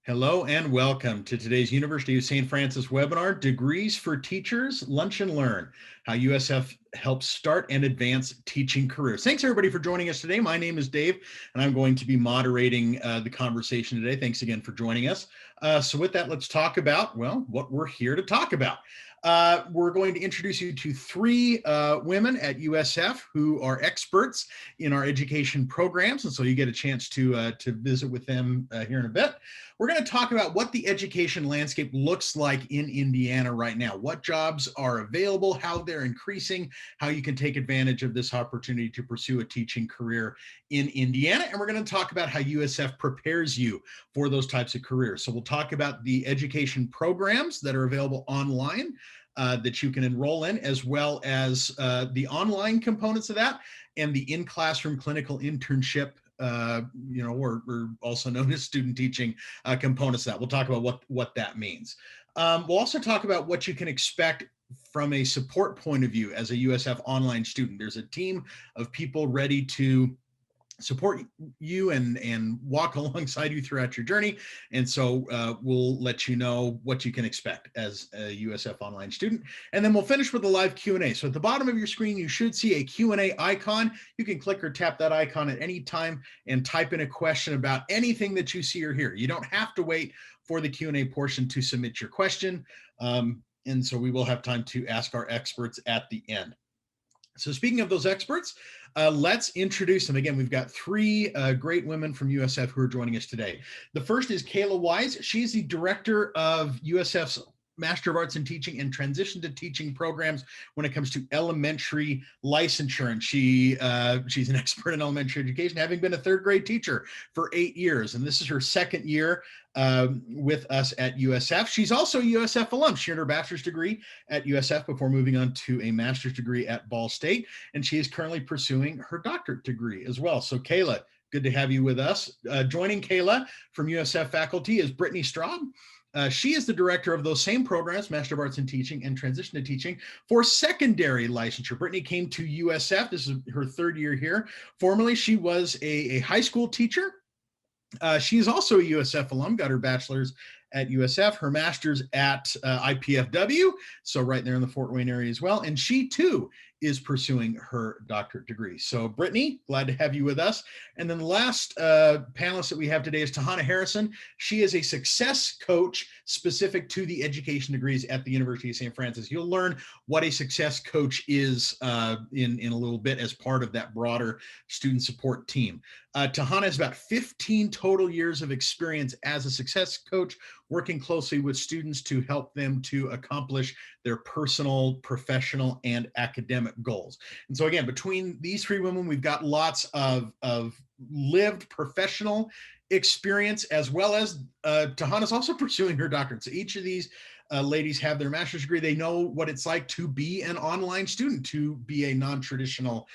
Hello and welcome to today's University of St. Francis webinar, Degrees for Teachers, Lunch and Learn, how USF helps start and advance teaching careers. Thanks everybody for joining us today. My name is Dave and I'm going to be moderating the conversation today. Thanks again for joining us. So with that, let's talk about, well, what we're here to talk about. We're going to introduce you to three women at USF who are experts in our education programs. And so you get a chance to visit with them here in a bit. We're going to talk about what the education landscape looks like in Indiana right now, what jobs are available, how they're increasing, how you can take advantage of this opportunity to pursue a teaching career in Indiana. And we're going to talk about how USF prepares you for those types of careers. So we'll talk about the education programs that are available online that you can enroll in, as well as the online components of that and the in-classroom clinical internship or also known as student teaching components of that. We'll talk about what that means. We'll also talk about what you can expect from a support point of view as a USF online student. There's a team of people ready to support you and walk alongside you throughout your journey. And so we'll let you know what you can expect as a USF online student. And then we'll finish with a live Q&A. So at the bottom of your screen, you should see a Q&A icon. You can click or tap that icon at any time and type in a question about anything that you see or hear. You don't have to wait for the Q&A portion to submit your question. And so we will have time to ask our experts at the end. So speaking of those experts, let's introduce them. Again, we've got three great women from USF who are joining us today. The first is Cayla Wise. She's the director of USF's Master of Arts in Teaching and Transition to Teaching programs when it comes to elementary licensure. And she's an expert in elementary education, having been a third grade teacher for 8 years. And this is her second year with us at USF. She's also a USF alum. She earned her bachelor's degree at USF before moving on to a master's degree at Ball State. And she is currently pursuing her doctorate degree as well. So Cayla, good to have you with us. Joining Cayla from USF faculty is Brittany Straub. She is the director of those same programs, Master of Arts in Teaching and Transition to Teaching, for secondary licensure. Brittany came to USF. This is her third year here. Formerly, she was a high school teacher. She is also a USF alum, got her bachelor's at USF, her master's at IPFW, so right there in the Fort Wayne area as well. And she too is pursuing her doctorate degree. So Brittany, glad to have you with us. And then the last panelist that we have today is Tyhanna Harrison. She is a success coach specific to the education degrees at the University of St. Francis. You'll learn what a success coach is in a little bit as part of that broader student support team. Tyhanna has about 15 total years of experience as a success coach, working closely with students to help them to accomplish their personal, professional, and academic goals. And so again, between these three women, we've got lots of lived professional experience, as well as Tyhanna's also pursuing her doctorate. So each of these ladies have their master's degree. They know what it's like to be an online student, to be a non-traditional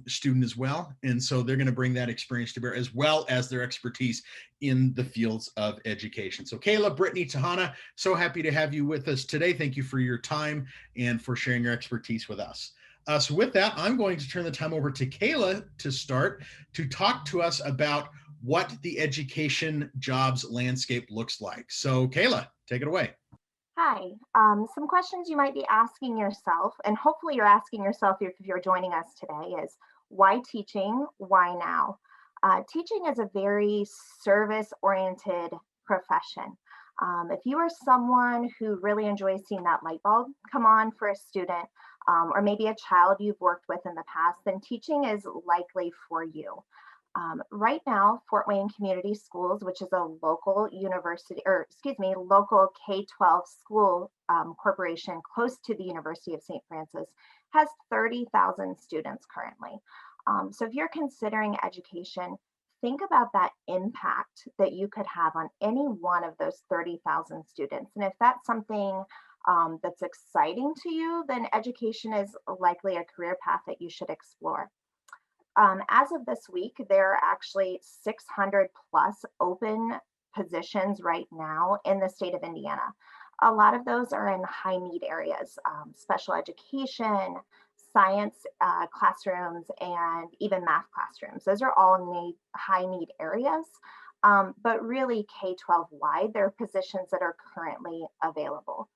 student as well. And so they're going to bring that experience to bear, as well as their expertise in the fields of education. So Cayla, Brittany, Tyhanna, so happy to have you with us today. Thank you for your time and for sharing your expertise with us. So with that, I'm going to turn the time over to Cayla to start to talk to us about what the education jobs landscape looks like. So Cayla, take it away. Hi, some questions you might be asking yourself, and hopefully you're asking yourself if you're joining us today, is why teaching, why now? Teaching is a very service-oriented profession. If you are someone who really enjoys seeing that light bulb come on for a student, or maybe a child you've worked with in the past, then teaching is likely for you. Right now, Fort Wayne Community Schools, which is a local university, local K-12 school corporation close to the University of St. Francis, has 30,000 students currently. So if you're considering education, think about that impact that you could have on any one of those 30,000 students. And if that's something that's exciting to you, then education is likely a career path that you should explore. As of this week, there are actually 600 plus open positions right now in the state of Indiana. A lot of those are in high need areas, special education, science classrooms, and even math classrooms. Those are all high need areas. but really K-12 wide, there are positions that are currently available.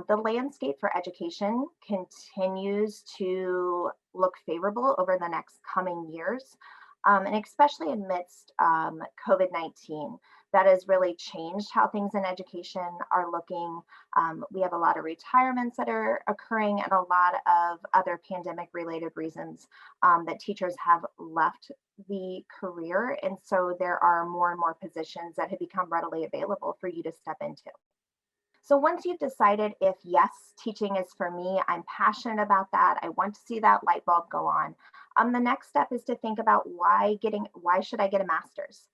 The landscape for education continues to look favorable over the next coming years, and especially amidst COVID-19. That has really changed how things in education are looking. We have a lot of retirements that are occurring and a lot of other pandemic related reasons that teachers have left the career. And so there are more and more positions that have become readily available for you to step into. So once you've decided if yes, teaching is for me, I'm passionate about that, I want to see that light bulb go on. The next step is to think about why should I get a master's?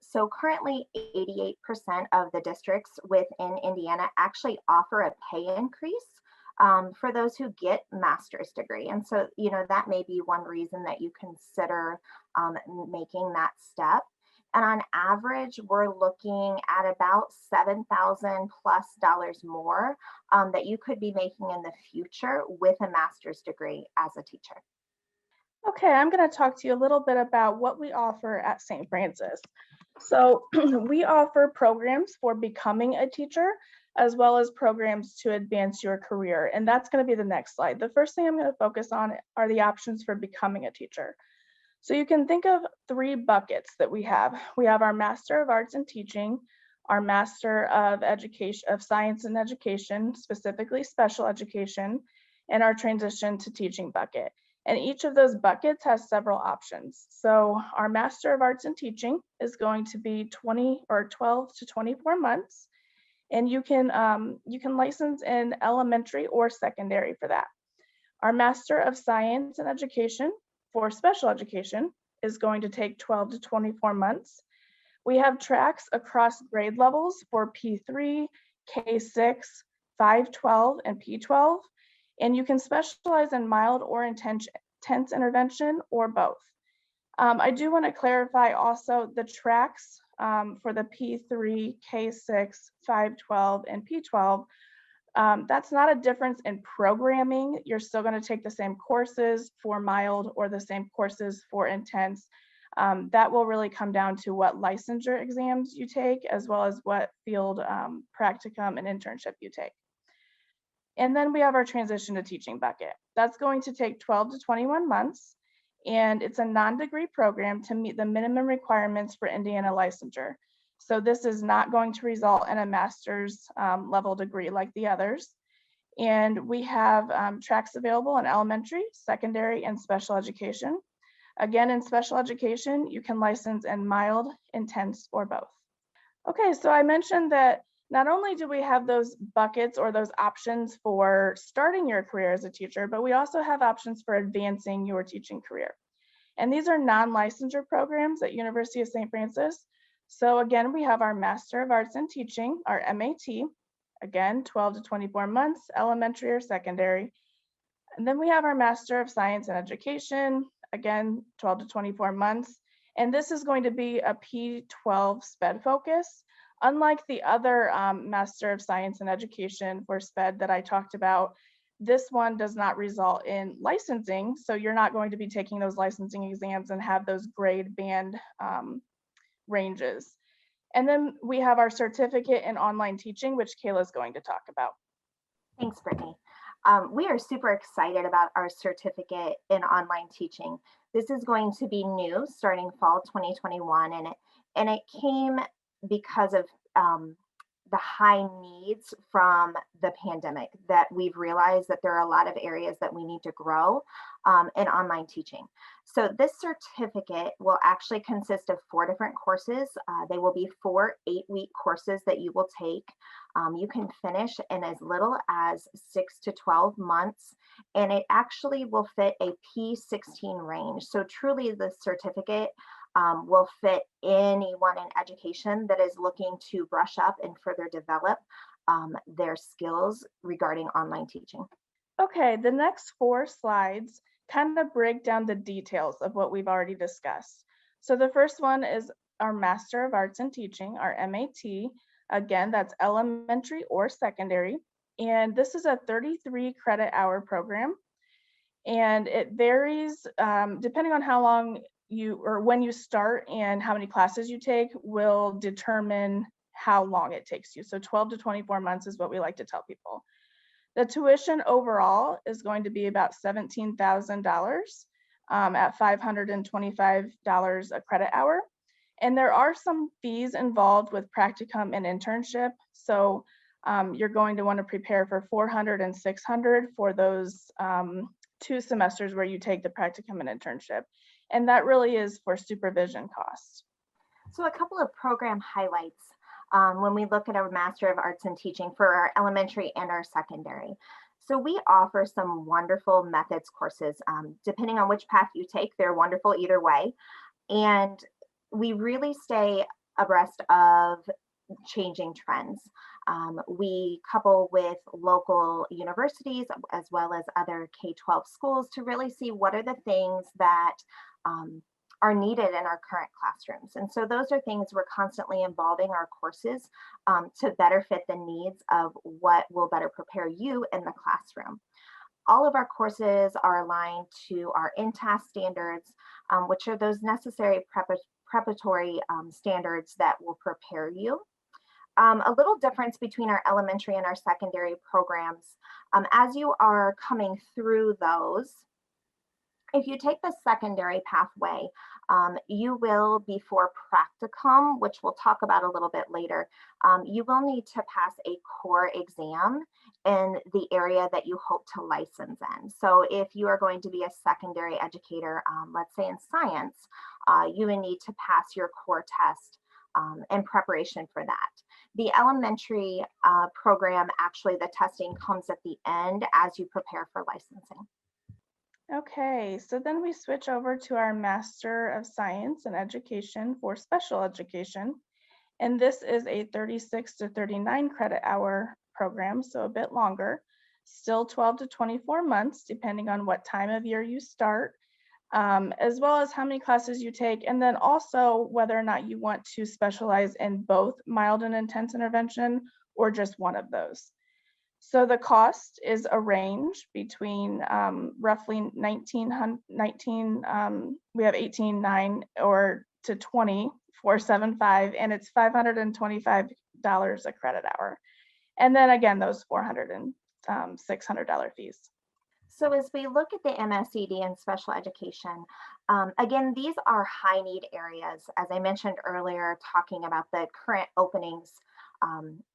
So currently 88% of the districts within Indiana actually offer a pay increase for those who get master's degree. And so, that may be one reason that you consider making that step. And on average, we're looking at about $7,000+ more that you could be making in the future with a master's degree as a teacher. Okay, I'm going to talk to you a little bit about what we offer at St. Francis. So we offer programs for becoming a teacher, as well as programs to advance your career. And that's going to be the next slide. The first thing I'm going to focus on are the options for becoming a teacher. So you can think of 3 buckets that we have. We have our Master of Arts in Teaching, our Master of Science and Education, specifically special education, and our Transition to Teaching bucket. And each of those buckets has several options. So our Master of Arts in Teaching is going to be 12 to 24 months. And you can license in elementary or secondary for that. Our Master of Science and Education for special education is going to take 12 to 24 months. We have tracks across grade levels for P3, K6, 512, and P12. And you can specialize in mild or intense intervention or both. I do want to clarify also the tracks for the P3, K6, 512, and P12. That's not a difference in programming. You're still going to take the same courses for mild or the same courses for intense. That will really come down to what licensure exams you take, as well as what field practicum and internship you take. And then we have our Transition to Teaching bucket. That's going to take 12 to 21 months, and it's a non-degree program to meet the minimum requirements for Indiana licensure. So this is not going to result in a master's level degree like the others. And we have tracks available in elementary, secondary, and special education. Again, in special education, you can license in mild, intense, or both. Okay, so I mentioned that not only do we have those buckets or those options for starting your career as a teacher, but we also have options for advancing your teaching career. And these are non-licensure programs at University of St. Francis. So again, we have our Master of Arts in Teaching, our MAT, again, 12 to 24 months, elementary or secondary. And then we have our Master of Science and Education, again, 12 to 24 months. And this is going to be a P12 SPED focus. Unlike the other Master of Science and Education for SPED that I talked about, this one does not result in licensing. So you're not going to be taking those licensing exams and have those grade band ranges. And then we have our certificate in online teaching, which Cayla is going to talk about. Thanks, Brittany. We are super excited about our certificate in online teaching. This is going to be new starting fall 2021, and it came because of the high needs from the pandemic, that we've realized that there are a lot of areas that we need to grow in online teaching. So this certificate will actually consist of 4 different courses. They will be 4 8-week courses that you will take. You can finish in as little as 6 to 12 months, and it actually will fit a P16 range. So truly the certificate will fit anyone in education that is looking to brush up and further develop their skills regarding online teaching. Okay, the next 4 slides kind of break down the details of what we've already discussed. So the first one is our Master of Arts in Teaching, our MAT. Again, that's elementary or secondary. And this is a 33 credit hour program. And it varies depending on how long when you start and how many classes you take will determine how long it takes you. So 12 to 24 months is what we like to tell people. The tuition overall is going to be about $17,000 at $525 a credit hour. And there are some fees involved with practicum and internship. So you're going to want to prepare for $400 and $600 for those 2 semesters where you take the practicum and internship. And that really is for supervision costs. So a couple of program highlights when we look at our Master of Arts in Teaching for our elementary and our secondary. So we offer some wonderful methods courses. Depending on which path you take, they're wonderful either way. And we really stay abreast of changing trends. We couple with local universities as well as other K-12 schools to really see what are the things that are needed in our current classrooms. And so those are things we're constantly evolving our courses to better fit the needs of what will better prepare you in the classroom. All of our courses are aligned to our INTAS standards, which are those necessary preparatory standards that will prepare you. A little difference between our elementary and our secondary programs. As you are coming through those, if you take the secondary pathway, you will, before practicum, which we'll talk about a little bit later, you will need to pass a core exam in the area that you hope to license in. So if you are going to be a secondary educator, let's say in science, you will need to pass your core test in preparation for that. The elementary program, actually the testing comes at the end as you prepare for licensing. Okay, so then we switch over to our Master of Science in Education for special education. And this is a 36 to 39 credit hour program, so a bit longer, still 12 to 24 months, depending on what time of year you start, as well as how many classes you take, and then also whether or not you want to specialize in both mild and intense intervention or just one of those. So the cost is a range between roughly we have 18.9 or to 24.75, and it's $525 a credit hour. And then again, those $400 and $600 fees. So as we look at the MSED and special education, again, these are high need areas. As I mentioned earlier, talking about the current openings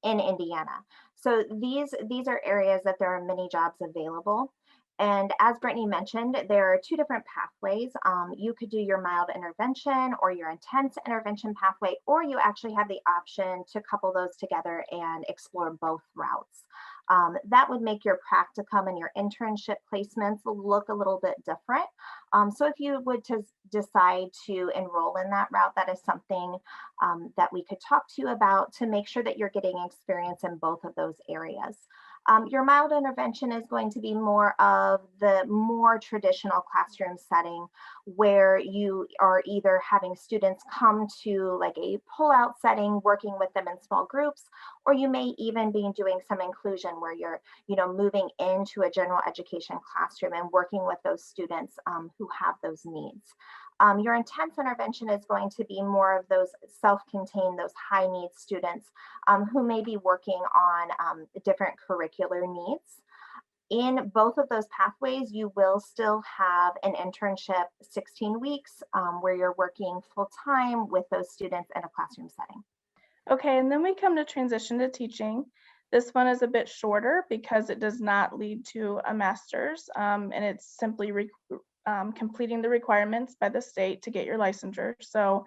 in Indiana. So these are areas that there are many jobs available. And as Brittany mentioned, there are 2 different pathways. You could do your mild intervention or your intense intervention pathway, or you actually have the option to couple those together and explore both routes. That would make your practicum and your internship placements look a little bit different. So if you would decide to enroll in that route, that is something that we could talk to you about to make sure that you're getting experience in both of those areas. Your mild intervention is going to be more of the more traditional classroom setting where you are either having students come to like a pull-out setting, working with them in small groups, or you may even be doing some inclusion where you're, moving into a general education classroom and working with those students who have those needs. Your intense intervention is going to be more of those self-contained, those high needs students who may be working on different curricular needs. In both of those pathways, you will still have an internship 16 weeks where you're working full-time with those students in a classroom setting. Okay, and then we come to transition to teaching. This one is a bit shorter because it does not lead to a master's, and it's simply completing the requirements by the state to get your licensure. So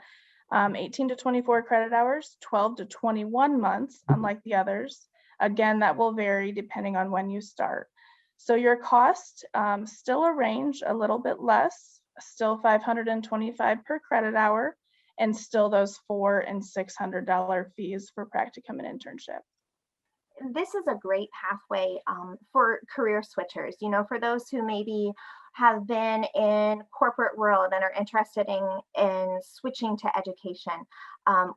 18 to 24 credit hours, 12 to 21 months, unlike the others. Again, that will vary depending on when you start. So your cost, still a range, a little bit less, still $525 per credit hour, and still those $400 and $600 fees for practicum and internship. This is a great pathway for career switchers, for those who maybe have been in corporate world and are interested in switching to education.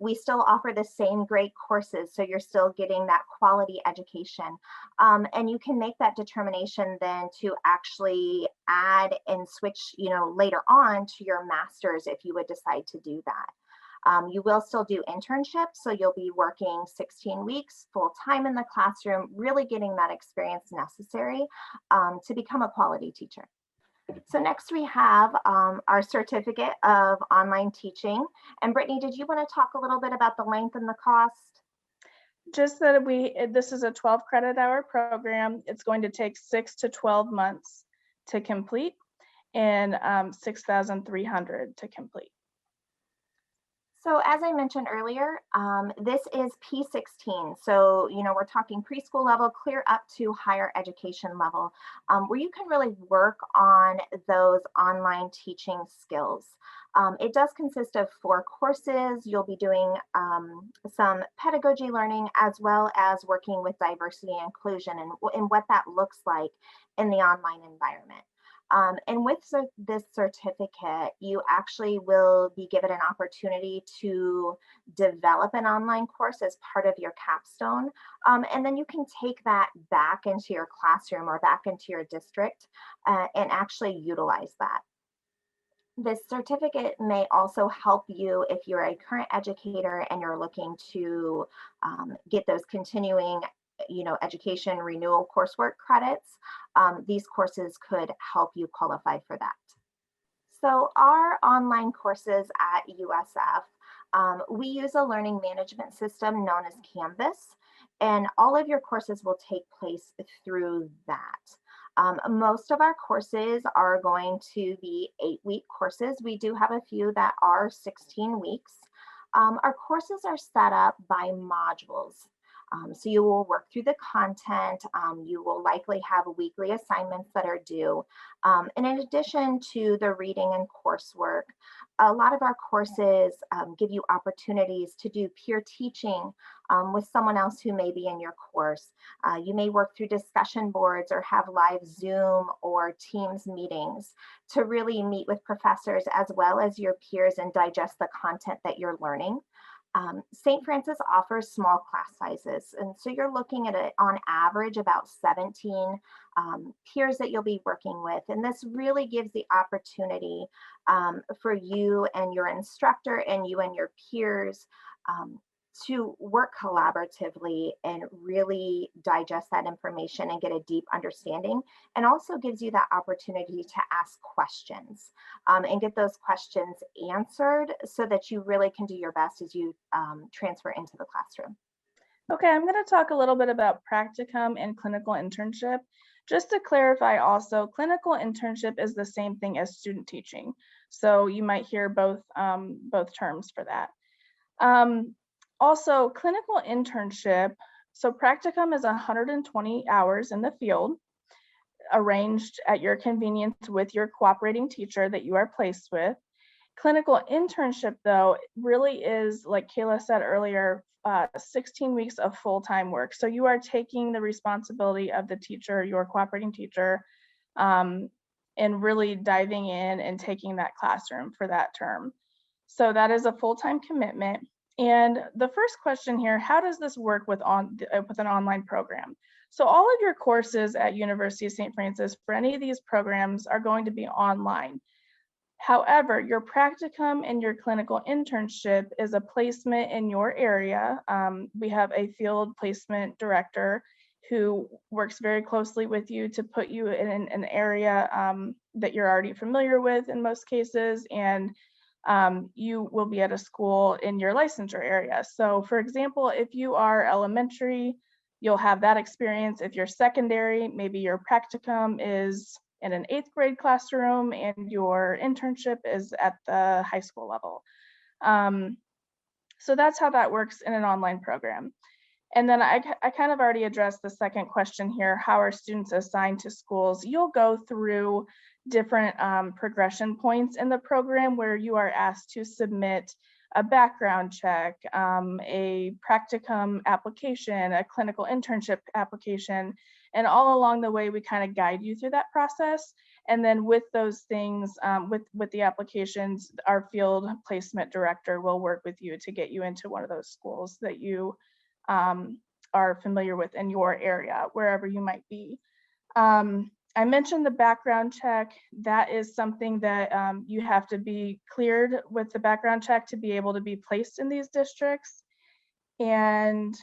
We still offer the same great courses, so you're still getting that quality education. And you can make that determination then to actually add and switch, later on to your master's if you would decide to do that. You will still do internships, so you'll be working 16 weeks full time in the classroom, really getting that experience necessary to become a quality teacher. So next we have our certificate of online teaching. And Brittany, did you want to talk a little bit about the length and the cost? Just that this is a 12 credit hour program. It's going to take 6 to 12 months to complete and 6,300 to complete. So as I mentioned earlier, this is P16. So, we're talking preschool level clear up to higher education level, where you can really work on those online teaching skills. It does consist of 4 courses. You'll be doing some pedagogy learning, as well as working with diversity and inclusion and what that looks like in the online environment. And with this certificate, you actually will be given an opportunity to develop an online course as part of your capstone. And then you can take that back into your classroom or back into your district and actually utilize that. This certificate may also help you if you're a current educator and you're looking to get those continuing education renewal coursework credits. These courses could help you qualify for that. So our online courses at USF, we use a learning management system known as Canvas, and all of your courses will take place through that. Most of our courses are going to be 8-week courses. We do have a few that are 16 weeks. Our courses are set up by modules. So you will work through the content. You will likely have weekly assignments that are due. And in addition to the reading and coursework, a lot of our courses give you opportunities to do peer teaching with someone else who may be in your course. You may work through discussion boards or have live Zoom or Teams meetings to really meet with professors as well as your peers and digest the content that you're learning. St. Francis offers small class sizes, and so you're looking at on average about 17 peers that you'll be working with, and this really gives the opportunity for you and your instructor and you and your peers to work collaboratively and really digest that information and get a deep understanding, and also gives you that opportunity to ask questions and get those questions answered so that you really can do your best as you transfer into the classroom. Okay, I'm going to talk a little bit about practicum and clinical internship. Just to clarify also, clinical internship is the same thing as student teaching. So you might hear both terms for that. Also, clinical internship, so practicum is 120 hours in the field, arranged at your convenience with your cooperating teacher that you are placed with. Clinical internship, though, really is, like Cayla said earlier, 16 weeks of full-time work. So you are taking the responsibility of the teacher, your cooperating teacher, and really diving in and taking that classroom for that term. So that is a full-time commitment. And the first question here, how does this work with an online program? So all of your courses at University of St. Francis for any of these programs are going to be online. However, your practicum and your clinical internship is a placement in your area. We have a field placement director who works very closely with you to put you in an area that you're already familiar with in most cases, and you will be at a school in your licensure area. So for example, if you are elementary, you'll have that experience. If you're secondary, maybe your practicum is in an 8th grade classroom and your internship is at the high school level. So that's how that works in an online program. And then I kind of already addressed the second question here, how are students assigned to schools? You'll go through different progression points in the program where you are asked to submit a background check, a practicum application, a clinical internship application, and all along the way we kind of guide you through that process. And then with those things, with the applications, our field placement director will work with you to get you into one of those schools that you are familiar with in your area, wherever you might be. I mentioned the background check. That is something that you have to be cleared with the background check to be able to be placed in these districts. And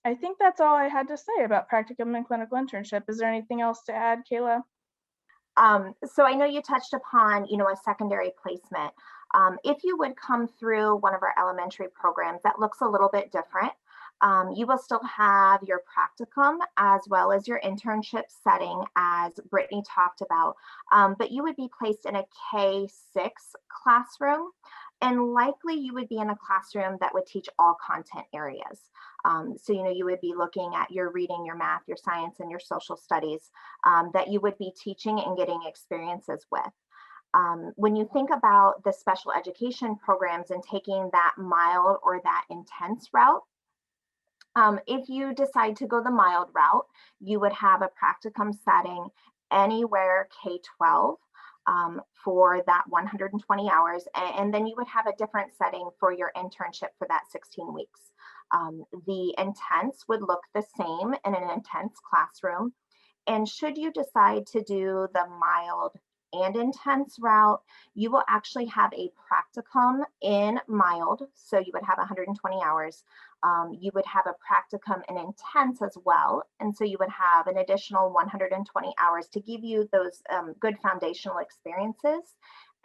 I think that's all I had to say about practicum and clinical internship. Is there anything else to add, Cayla? So I know you touched upon, a secondary placement. If you would come through one of our elementary programs, that looks a little bit different. You will still have your practicum as well as your internship setting, as Brittany talked about, but you would be placed in a K-6 classroom, and likely you would be in a classroom that would teach all content areas. So, you would be looking at your reading, your math, your science, and your social studies that you would be teaching and getting experiences with. When you think about the special education programs and taking that mild or that intense route, if you decide to go the mild route, you would have a practicum setting anywhere K-12 for that 120 hours. And then you would have a different setting for your internship for that 16 weeks. The intense would look the same in an intense classroom. And should you decide to do the mild and intense route, you will actually have a practicum in mild. So you would have 120 hours. You would have a practicum in intense as well. And so you would have an additional 120 hours to give you those good foundational experiences.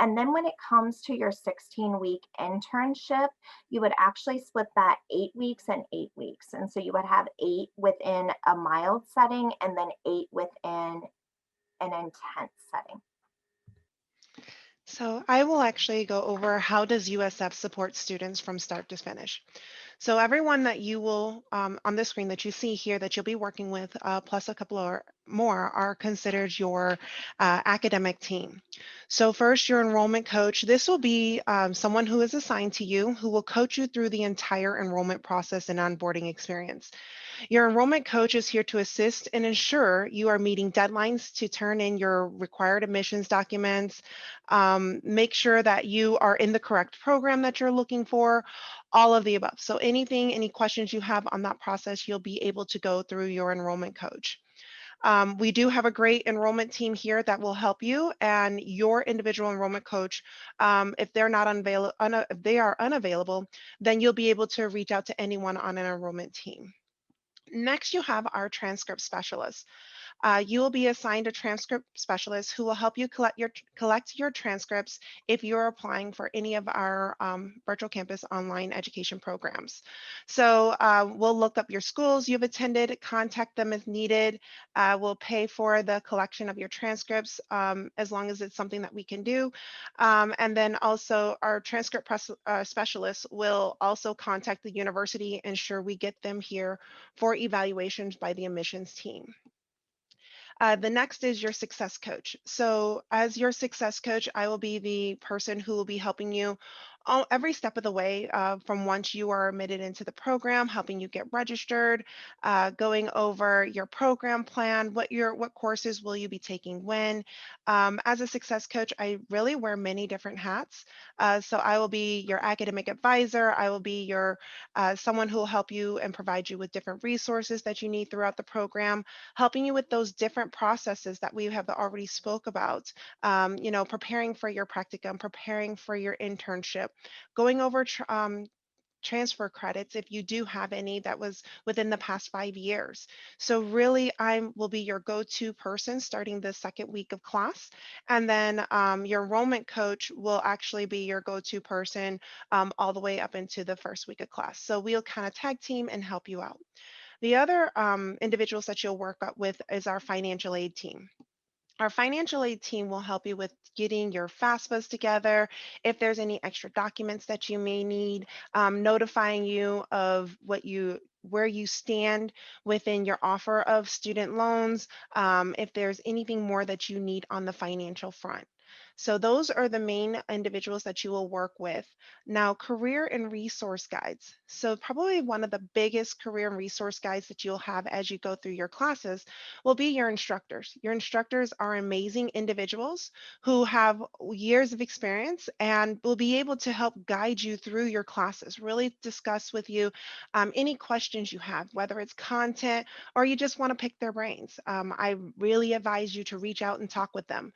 And then when it comes to your 16-week internship, you would actually split that 8 weeks and 8 weeks. And so you would have 8 within a mild setting and then 8 within an intense setting. So I will actually go over how does USF support students from start to finish. So everyone that you will, on the screen that you see here that you'll be working with, plus a couple or more, are considered your academic team. So first, your enrollment coach. This will be someone who is assigned to you who will coach you through the entire enrollment process and onboarding experience. Your enrollment coach is here to assist and ensure you are meeting deadlines to turn in your required admissions documents, make sure that you are in the correct program that you're looking for, all of the above. So any questions you have on that process, you'll be able to go through your enrollment coach. We do have a great enrollment team here that will help you, and your individual enrollment coach, if they're not if they are unavailable, then you'll be able to reach out to anyone on an enrollment team. Next, you have our transcript specialist. You will be assigned a transcript specialist who will help you collect your transcripts if you're applying for any of our virtual campus online education programs. So we'll look up your schools you've attended, contact them if needed. We'll pay for the collection of your transcripts as long as it's something that we can do. And then also our transcript specialist will also contact the university, ensure we get them here for evaluations by the admissions team. The next is your success coach. So as your success coach, I will be the person who will be helping you every step of the way from once you are admitted into the program, helping you get registered, going over your program plan, what courses will you be taking when. As a success coach, I really wear many different hats. So I will be your academic advisor. I will be your someone who will help you and provide you with different resources that you need throughout the program, helping you with those different processes that we have already spoke about, preparing for your practicum, preparing for your internship, going over transfer credits if you do have any that was within the past 5 years. So really, I will be your go-to person starting the second week of class. And then your enrollment coach will actually be your go-to person all the way up into the first week of class. So we'll kind of tag team and help you out. The other individuals that you'll work with is our financial aid team. Our financial aid team will help you with getting your FAFSAs together, if there's any extra documents that you may need, notifying you of where you stand within your offer of student loans, if there's anything more that you need on the financial front. So those are the main individuals that you will work with. Now, career and resource guides. So probably one of the biggest career and resource guides that you'll have as you go through your classes will be your instructors. Your instructors are amazing individuals who have years of experience and will be able to help guide you through your classes, really discuss with you any questions you have, whether it's content or you just want to pick their brains. I really advise you to reach out and talk with them.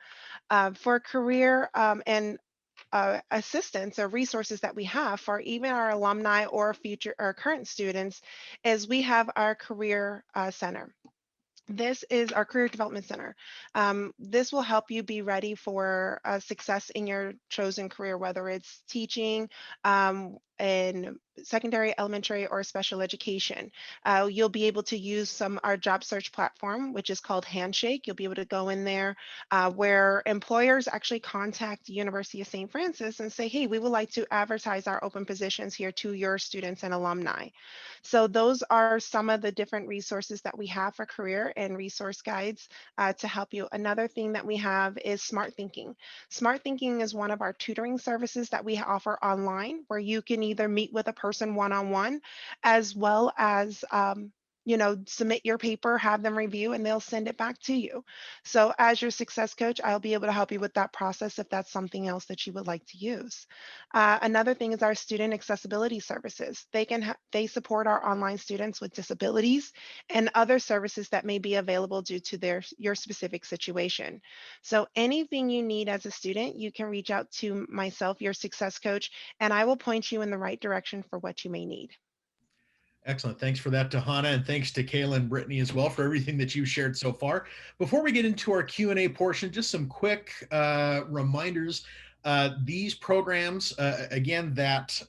For career and assistance or resources that we have for even our alumni or future or current students is we have our career center. This is our Career Development Center. This will help you be ready for success in your chosen career, whether it's teaching in secondary, elementary, or special education. You'll be able to use our job search platform, which is called Handshake. You'll be able to go in there where employers actually contact the University of St. Francis and say, hey, we would like to advertise our open positions here to your students and alumni. So those are some of the different resources that we have for career and resource guides to help you. Another thing that we have is Smart Thinking. Smart Thinking is one of our tutoring services that we offer online, where you can either meet with a person one-on-one, as well as submit your paper, have them review, and they'll send it back to you. So as your success coach, I'll be able to help you with that process if that's something else that you would like to use. Another thing is our student accessibility services. They support our online students with disabilities and other services that may be available due to your specific situation. So anything you need as a student, you can reach out to myself, your success coach, and I will point you in the right direction for what you may need. Excellent. Thanks for that, Tyhanna, and thanks to Cayla and Brittany as well for everything that you've shared so far. Before we get into our Q&A portion, just some quick reminders. These programs, again, that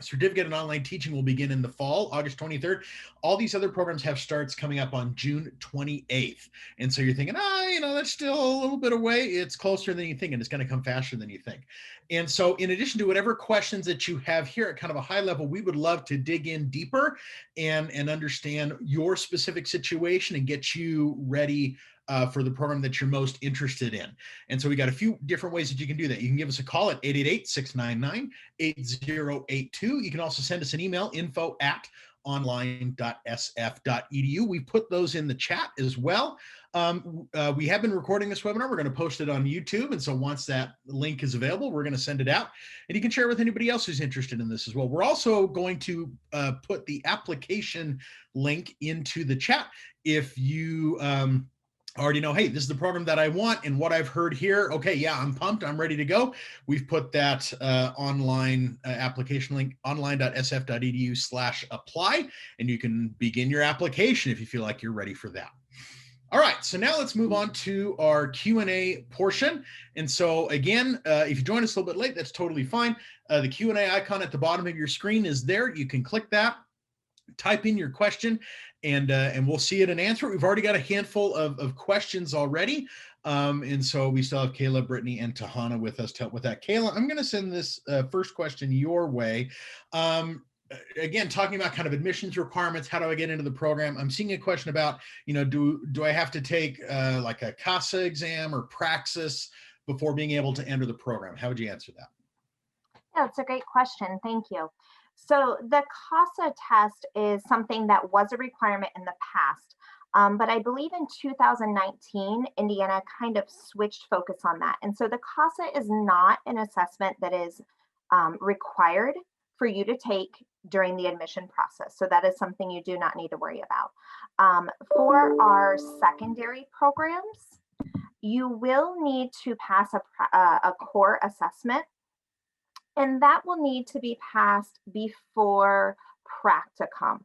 certificate in online teaching will begin in the fall, August 23rd. All these other programs have starts coming up on June 28th. And so you're thinking, that's still a little bit away. It's closer than you think, and it's going to come faster than you think. And so in addition to whatever questions that you have here at kind of a high level, we would love to dig in deeper and understand your specific situation and get you ready for the program that you're most interested in. And so we got a few different ways that you can do that. You can give us a call at 888-699-8082. You can also send us an email, info@online.sf.edu. We put those in the chat as well. We have been recording this webinar. We're going to post it on YouTube. And so once that link is available, we're going to send it out. And you can share it with anybody else who's interested in this as well. We're also going to put the application link into the chat. If you already know, hey, this is the program that I want and what I've heard here. Okay, yeah, I'm pumped. I'm ready to go. We've put that online application link, online.sf.edu/apply, and you can begin your application if you feel like you're ready for that. All right, so now let's move on to our Q&A portion. And so again, if you join us a little bit late, that's totally fine. The Q&A icon at the bottom of your screen is there. You can click that, type in your question, and we'll see it and answer it. We've already got a handful of questions already. And so we still have Cayla, Brittany, and Tyhanna with us to help with that. Cayla, I'm going to send this first question your way. Again, talking about kind of admissions requirements, how do I get into the program? I'm seeing a question about, do I have to take like a CASA exam or Praxis before being able to enter the program? How would you answer that? Yeah, it's a great question. Thank you. So the CASA test is something that was a requirement in the past, but I believe in 2019, Indiana kind of switched focus on that. And so the CASA is not an assessment that is required for you to take during the admission process. So that is something you do not need to worry about. For our secondary programs, you will need to pass a core assessment, and that will need to be passed before practicum.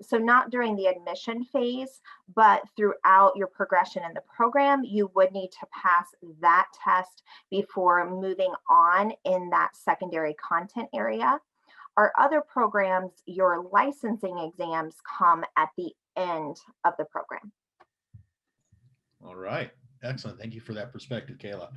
So not during the admission phase, but throughout your progression in the program, you would need to pass that test before moving on in that secondary content area. Our other programs, your licensing exams come at the end of the program. All right. Excellent. Thank you for that perspective, Cayla.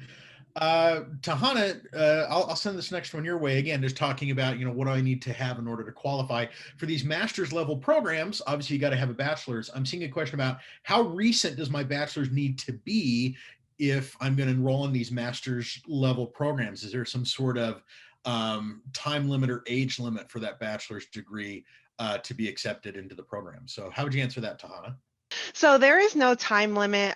Tyhanna, I'll send this next one your way. Again, just talking about, what do I need to have in order to qualify for these master's level programs? Obviously, you got to have a bachelor's. I'm seeing a question about how recent does my bachelor's need to be if I'm going to enroll in these master's level programs? Is there some sort of time limit or age limit for that bachelor's degree to be accepted into the program? So how would you answer that, Tyhanna? So there is no time limit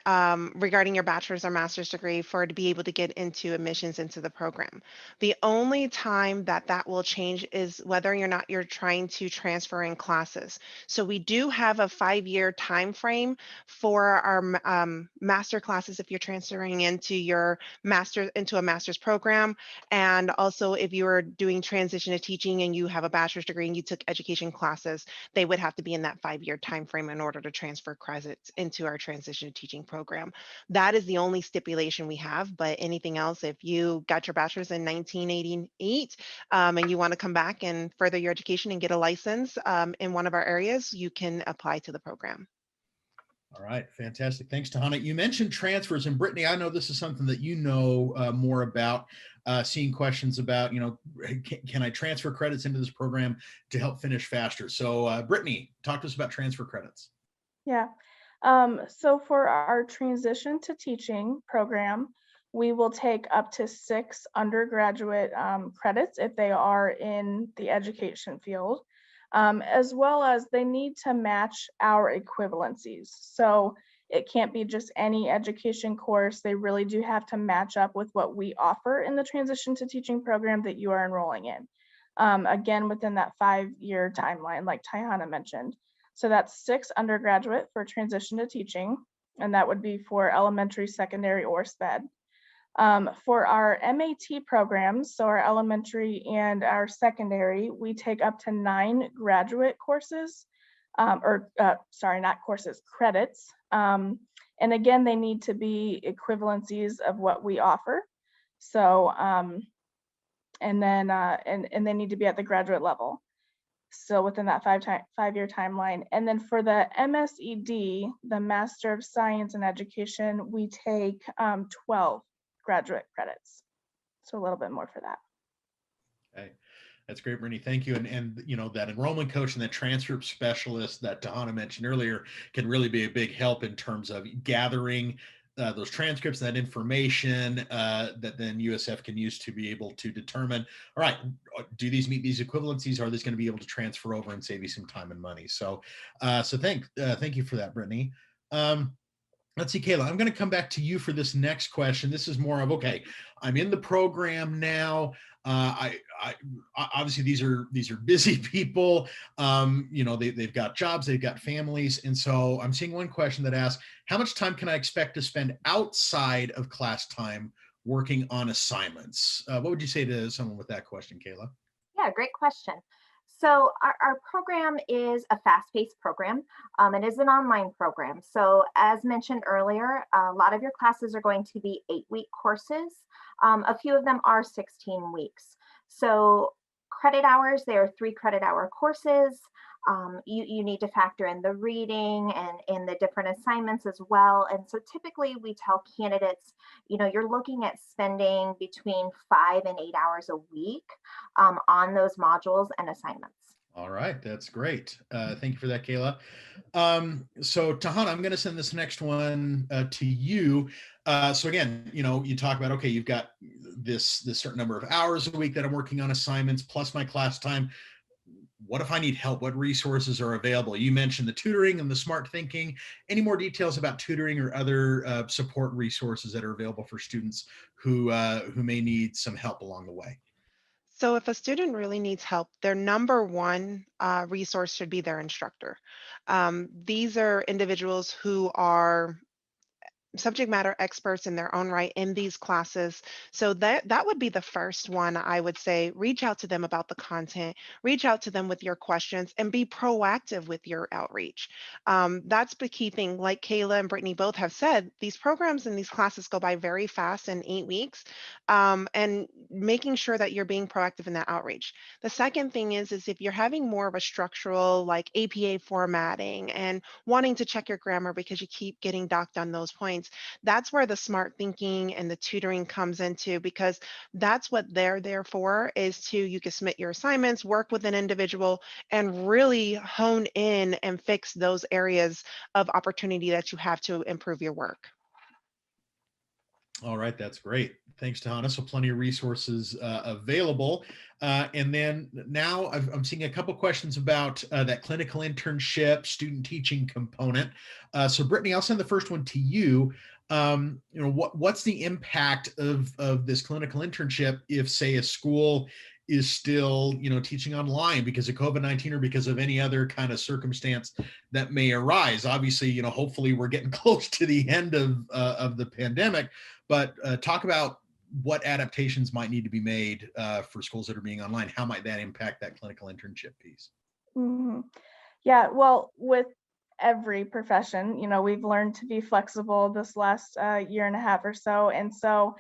regarding your bachelor's or master's degree for to be able to get into admissions into the program. The only time that that will change is whether or not you're trying to transfer in classes. So we do have a 5-year time frame for our master classes if you're transferring into a master's program, and also if you are doing transition to teaching and you have a bachelor's degree and you took education classes, they would have to be in that 5-year time frame in order to transfer credits into our transition to teaching program. That is the only stipulation we have, but anything else, if you got your bachelor's in 1988 and you want to come back and further your education and get a license in one of our areas, you can apply to the program. All right, fantastic. Thanks, Tyhanna. You mentioned transfers, and Brittany, I know this is something that you know more about, seeing questions about, can I transfer credits into this program to help finish faster? So Brittany, talk to us about transfer credits. Yeah. So for our transition to teaching program, we will take up to 6 undergraduate credits if they are in the education field, as well as they need to match our equivalencies. So it can't be just any education course. They really do have to match up with what we offer in the transition to teaching program that you are enrolling in. Again, within that 5-year timeline, like Tyhanna mentioned. So that's 6 undergraduate for transition to teaching, and that would be for elementary, secondary, or SPED. For our MAT programs, so our elementary and our secondary, we take up to 9 graduate courses, not courses, credits. And again, they need to be equivalencies of what we offer. So, and they need to be at the graduate level. So within that 5-year timeline. And then for the MSED, the Master of Science in Education, we take 12 graduate credits. So a little bit more for that. Okay. That's great, Brittany. Thank you. And that enrollment coach and that transcript specialist that Tyhanna mentioned earlier can really be a big help in terms of gathering those transcripts, that information that then USF can use to be able to determine, all right, do these meet these equivalencies? Are these going to be able to transfer over and save you some time and money? So thank you for that, Brittany. Let's see, Cayla, I'm going to come back to you for this next question. This is more of, okay, I'm in the program now. I obviously these are busy people. They've got jobs, they've got families, and so I'm seeing one question that asks, how much time can I expect to spend outside of class time working on assignments? What would you say to someone with that question, Cayla? Yeah, great question. So our program is a fast-paced program. It is an online program. So as mentioned earlier, a lot of your classes are going to be 8-week courses. A few of them are 16 weeks. So credit hours, they are 3 credit hour courses. You need to factor in the reading and in the different assignments as well. And so typically we tell candidates, you're looking at spending between 5 and 8 hours a week on those modules and assignments. All right, that's great. Thank you for that, Cayla. So Tyhanna, I'm going to send this next one to you. So again, you talk about, okay, you've got this certain number of hours a week that I'm working on assignments plus my class time. What if I need help? What resources are available? You mentioned the tutoring and the smart thinking. Any more details about tutoring or other support resources that are available for students who may need some help along the way? So if a student really needs help, their number one resource should be their instructor. These are individuals who are subject matter experts in their own right in these classes. So that would be the first one. I would say reach out to them about the content, reach out to them with your questions, and be proactive with your outreach. That's the key thing. Like Cayla and Brittany both have said, these programs and these classes go by very fast in 8 weeks, and making sure that you're being proactive in that outreach. The second thing is if you're having more of a structural, like APA formatting and wanting to check your grammar because you keep getting docked on those points, that's where the smart thinking and the tutoring comes into, because that's what they're there for, is you can submit your assignments, work with an individual, and really hone in and fix those areas of opportunity that you have to improve your work. All right, that's great. Thanks, Tyhanna. So plenty of resources available. And then now I'm seeing a couple questions about that clinical internship, student teaching component. So Brittany, I'll send the first one to you. What's the impact of this clinical internship if, say, a school is still, teaching online because of COVID-19 or because of any other kind of circumstance that may arise? Obviously, hopefully we're getting close to the end of the pandemic, but talk about what adaptations might need to be made for schools that are being online. How might that impact that clinical internship piece? Mhm. Yeah, well, with every profession, we've learned to be flexible this last year and a half or so. And so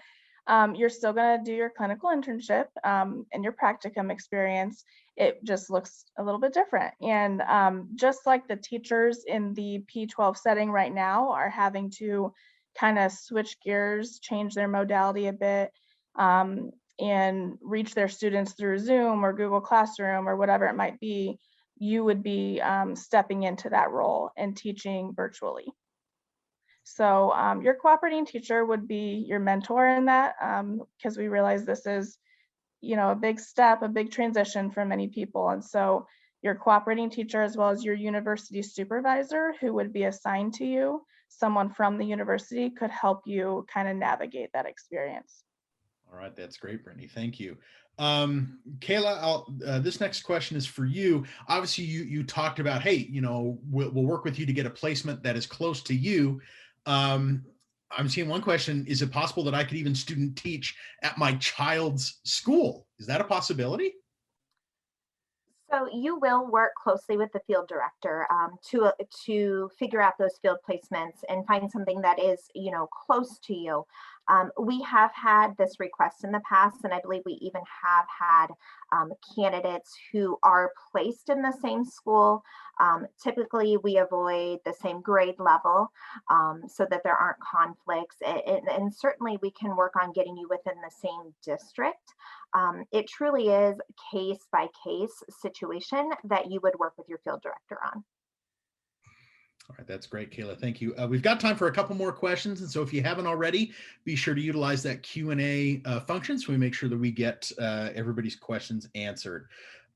you're still going to do your clinical internship and your practicum experience. It just looks a little bit different. And just like the teachers in the P12 setting right now are having to kind of switch gears, change their modality a bit, and reach their students through Zoom or Google Classroom or whatever it might be, you would be stepping into that role and teaching virtually. So your cooperating teacher would be your mentor in that, because we realize this is, a big step, a big transition for many people. And so your cooperating teacher, as well as your university supervisor who would be assigned to you, someone from the university, could help you kind of navigate that experience. All right, that's great, Brittany. Thank you. Cayla, this next question is for you. Obviously, you talked about, hey, we'll work with you to get a placement that is close to you. I'm seeing one question: is it possible that I could even student teach at my child's school? Is that a possibility? So you will work closely with the field director to figure out those field placements and find something that is, close to you. We have had this request in the past, and I believe we even have had candidates who are placed in the same school. Typically, we avoid the same grade level so that there aren't conflicts, and certainly we can work on getting you within the same district. It truly is case by case situation that you would work with your field director on. All right, that's great, Cayla. Thank you. We've got time for a couple more questions, and so if you haven't already, be sure to utilize that Q&A function so we make sure that we get everybody's questions answered.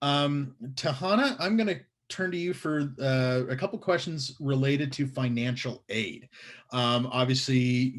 Tyhanna, I'm going to turn to you for a couple questions related to financial aid. Obviously,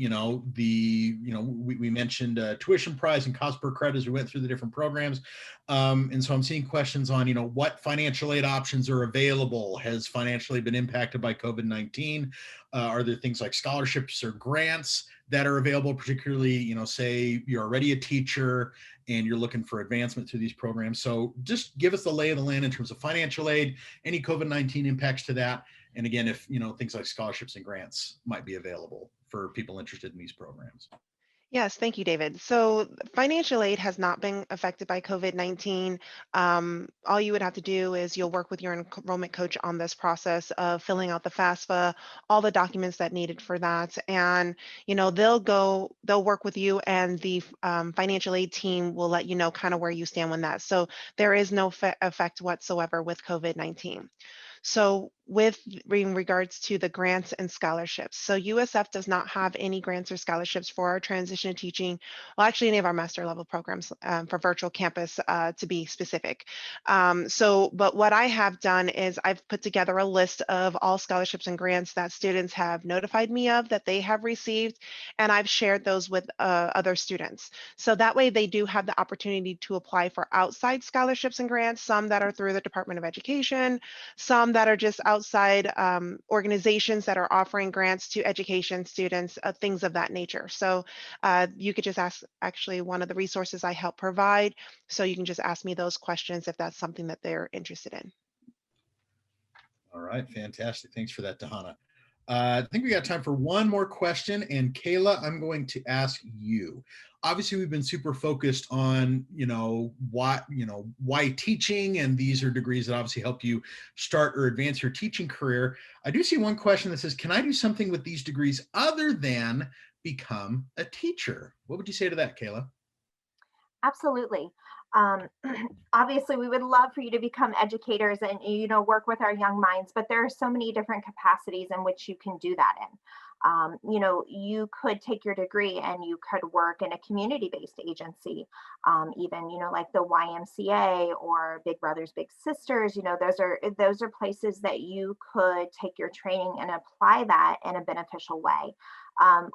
we mentioned tuition price and cost per credit as we went through the different programs. And so I'm seeing questions on, what financial aid options are available. Has financial aid been impacted by COVID-19? Are there things like scholarships or grants that are available, particularly, say you're already a teacher and you're looking for advancement through these programs? So just give us the lay of the land in terms of financial aid, any COVID-19 impacts to that. And again, if, things like scholarships and grants might be available for people interested in these programs. Yes, thank you, David. So financial aid has not been affected by COVID-19. All you would have to do is you'll work with your enrollment coach on this process of filling out the FAFSA, all the documents that needed for that. And, they'll work with you, and the financial aid team will let you know kind of where you stand with that. So there is no effect whatsoever with COVID-19. So in regards to the grants and scholarships, so USF does not have any grants or scholarships for our transition to teaching, well, actually any of our master level programs for virtual campus to be specific. But what I have done is I've put together a list of all scholarships and grants that students have notified me of that they have received, and I've shared those with other students. So that way they do have the opportunity to apply for outside scholarships and grants, some that are through the Department of Education, some that are just outside organizations that are offering grants to education students, things of that nature. So you could just ask actually one of the resources I help provide. So you can just ask me those questions if that's something that they're interested in. All right, fantastic. Thanks for that, Tyhanna. I think we got time for one more question. And Cayla, I'm going to ask you. Obviously, we've been super focused on, why teaching, and these are degrees that obviously help you start or advance your teaching career. I do see one question that says, can I do something with these degrees other than become a teacher? What would you say to that, Cayla? Absolutely. Obviously, we would love for you to become educators and, work with our young minds, but there are so many different capacities in which you can do that in. You know, you could take your degree and you could work in a community-based agency, even, you know, like the YMCA or Big Brothers Big Sisters. You know, those are places that you could take your training and apply that in a beneficial way.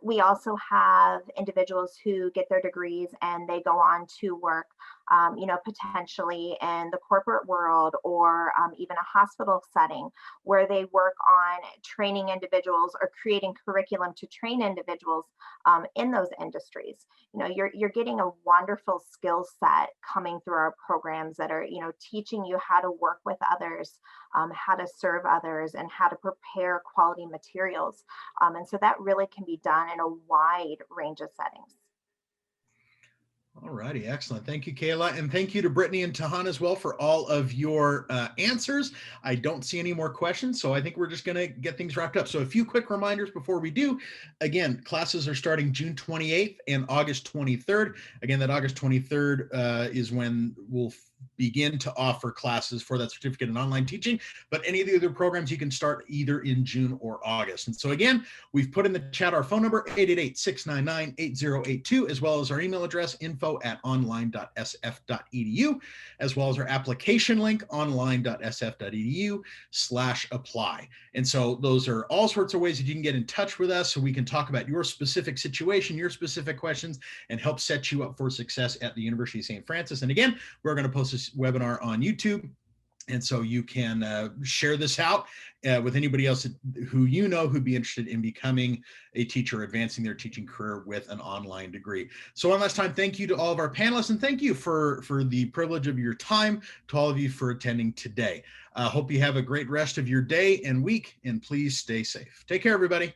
We also have individuals who get their degrees and they go on to work, you know, potentially in the corporate world, or even a hospital setting, where they work on training individuals or creating curriculum to train individuals in those industries. You know, you're getting a wonderful skill set coming through our programs that are, you know, teaching you how to work with others, how to serve others, and how to prepare quality materials. And so that really can be done in a wide range of settings. All righty, excellent. Thank you, Cayla. And thank you to Brittany and Tyhanna as well for all of your answers. I don't see any more questions, so I think we're just going to get things wrapped up. So a few quick reminders before we do. Again, classes are starting June 28th and August 23rd. Again, that August 23rd is when we'll begin to offer classes for that certificate in online teaching, but any of the other programs you can start either in June or August. And so again, we've put in the chat our phone number, 888-699-8082, as well as our email address, info@online.sf.edu, as well as our application link, online.sf.edu/apply. And so those are all sorts of ways that you can get in touch with us so we can talk about your specific situation, your specific questions, and help set you up for success at the University of St. Francis. And again, we're going to post this webinar on YouTube. And so you can share this out with anybody else who you know who'd be interested in becoming a teacher, advancing their teaching career with an online degree. So one last time, thank you to all of our panelists, and thank you for the privilege of your time, to all of you for attending today. Hope you have a great rest of your day and week, and please stay safe. Take care, everybody.